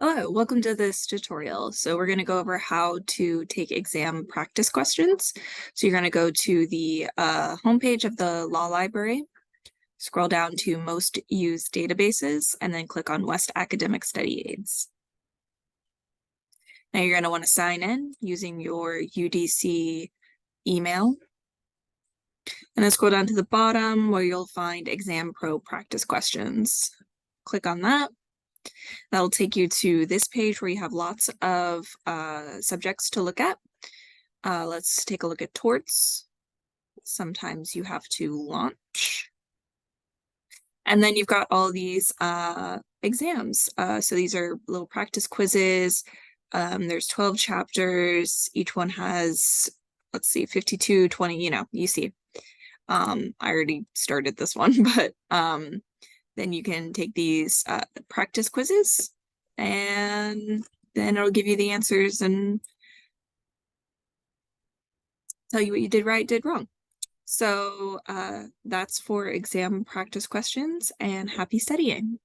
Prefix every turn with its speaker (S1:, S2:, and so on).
S1: Hello, welcome to this tutorial. So we're going to go over how to take exam practice questions. So you're going to go to the homepage of the law library, scroll down to most used databases, and then click on West Academic Study Aids. Now you're going to want to sign in using your UDC email. And then scroll down to the bottom where you'll find Exam Pro practice questions. Click on that. That'll take you to this page where you have lots of subjects to look at. Let's take a look at torts. Sometimes you have to launch. And then you've got all these exams. So these are little practice quizzes. There's 12 chapters. Each one has, let's see, 52, 20, you see. I already started this one, but then you can take these practice quizzes and then it'll give you the answers and tell you what you did right, did wrong. So that's for exam practice questions, and happy studying.